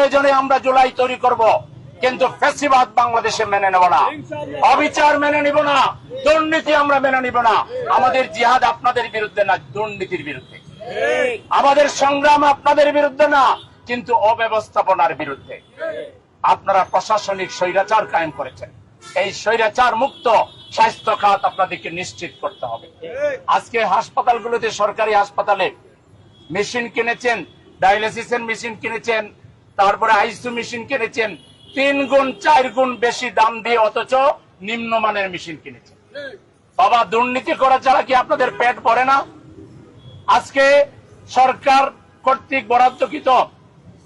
প্রয়োজনে আমরা জুলাই তৈরি করব, কিন্তু ফ্যাসিবাদ বাংলাদেশে মেনে নেব না, অবিচার মেনে নিব না, দুর্নীতি আমরা মেনে নিব না। আমাদের জিহাদ আপনাদের বিরুদ্ধে না, দুর্নীতির বিরুদ্ধে। আমাদের সংগ্রাম আপনাদের বিরুদ্ধে না, কিন্তু অব্যবস্থাপনার বিরুদ্ধে। আপনারা প্রশাসনিক স্বৈরাচার কায়েম করেছেন, এই স্বৈরাচার মুক্ত স্বাস্থ্য খাত আপনাদেরকে নিশ্চিত করতে হবে। আজকে হাসপাতালগুলোতে, সরকারি হাসপাতালে মেশিন কিনেছেন, ডায়ালিসিসের মেশিন কিনেছেন, তারপরে আইসিইউ মেশিন কিনেছেন 3 গুণ 4 গুণ বেশি দাম দিয়ে, অথচ নিম্নমানের মেশিন কিনেছেন। বাবা, দুর্নীতি করা ছাড়া কি আপনাদের পেট ভরে না? আজকে সরকার কর্তৃক বরাদ্দকৃত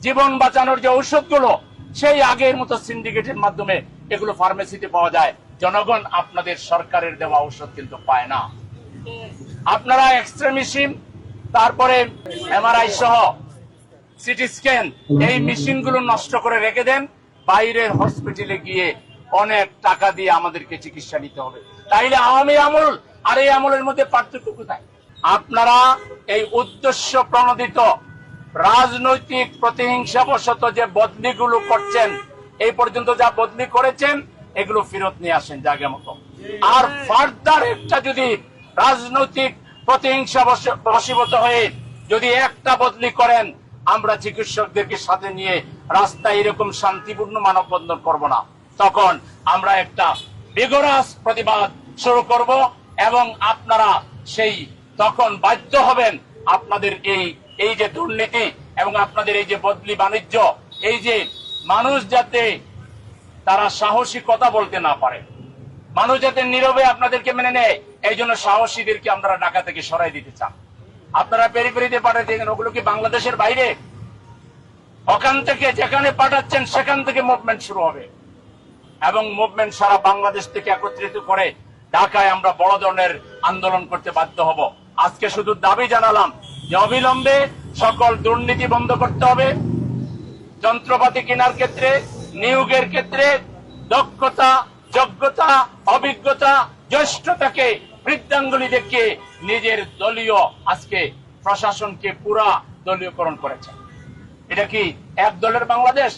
জীবন বাঁচানোর যে ঔষধগুলো, সেই আগের মতো সিন্ডিকেটের মাধ্যমে এগুলো ফার্মেসিতে পাওয়া যায়। জনগণ আপনাদের সরকারের দেওয়া ঔষধ কিন্তু পায় না। আপনারা এক্সরে মেশিন, তারপরে এমআরআই সহ সিটি স্ক্যান, এই মেশিনগুলো নষ্ট করে রেখে দেন, বাইরের হসপিটালে গিয়ে অনেক টাকা দিয়ে আমাদেরকে চিকিৎসা নিতে হবে। তাইলে আওয়ামী আমল আর এই আমলের মধ্যে পার্থক্য কোথায়? আপনারা এই উদ্দেশ্য প্রণোদিত রাজনৈতিক প্রতিহিংসাবশত যে বদলিগুলো করছেন, এই পর্যন্ত যা বদলি করেছেন এগুলো ফেরত নিয়ে আসেন জায়গা মতো। আর ফার্দার একটা যদি রাজনৈতিক প্রতিহিংসা বশীভূত হয়ে যদি একটা বদলি করেন, আমরা চিকিৎসকদেরকে সাথে নিয়ে রাস্তায় এরকম শান্তিপূর্ণ মানববন্ধন করব না। তখন আমরা একটা বিগরাস প্রতিবাদ শুরু করব, এবং আপনারা সেই তখন বাধ্য হবেন আপনাদের এই যে দুর্নীতি এবং আপনাদের এই যে বদলি বাণিজ্য, এই যে মানুষ যাতে তারা সাহসী কথা বলতে না পারে, মানুষ যাতে নীরবে আপনাদেরকে মেনে নেয়, এই জন্য সাহসীদেরকে আপনারা ঢাকা থেকে সরাই দিতে চান। আপনারা পেরিফেরিতে পাঠাচ্ছেন, ওগুলো কি বাংলাদেশের বাইরে? ওখান থেকে যেখানে পাঠাচ্ছেন সেখান থেকে মুভমেন্ট শুরু হবে, এবং মুভমেন্ট সারা বাংলাদেশ থেকে একত্রিত করে ঢাকায় আমরা বড় ধরনের আন্দোলন করতে বাধ্য হব। আজকে শুধু দাবি জানালাম যে অবিলম্বে সকল দুর্নীতি বন্ধ করতে হবে, যন্ত্রপাতি কেনার ক্ষেত্রে, নিয়োগের ক্ষেত্রে দক্ষতা, যোগ্যতা, অভিজ্ঞতা, জ্যেষ্ঠতাকে বৃদ্ধাঙ্গুলি দেখিয়ে নিজের দলীয় আজকে প্রশাসনকে পুরা দলীয়করণ করেছে। এটা কি এক দলের বাংলাদেশ?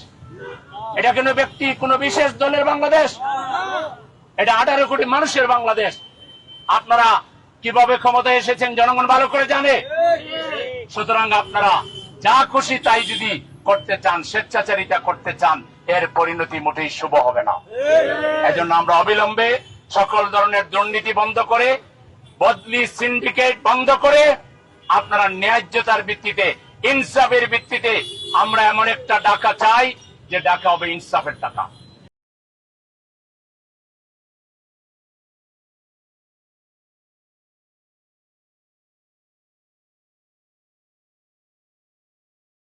এটা কোন ব্যক্তি, কোন বিশেষ দলের বাংলাদেশ? এটা 18 কোটি মানুষের বাংলাদেশ। আপনারা কিভাবে ক্ষমতায় এসেছেন জনগণ ভালো করে জানে। সুতরাং আপনারা যা খুশি তাই যদি করতে চান, স্বেচ্ছাচারিতা করতে চান, এর পরিণতি মোটেই শুভ হবে না। এজন্য আমরা অবিলম্বে সকল ধরনের দুর্নীতি বন্ধ করে, বদলি সিন্ডিকেট বন্ধ করে, আপনারা ন্যায্যতার ভিত্তিতে, ইনসাফের ভিত্তিতে আমরা এমন একটা ঢাকা চাই যে ঢাকা হবে ইনসাফের ঢাকা।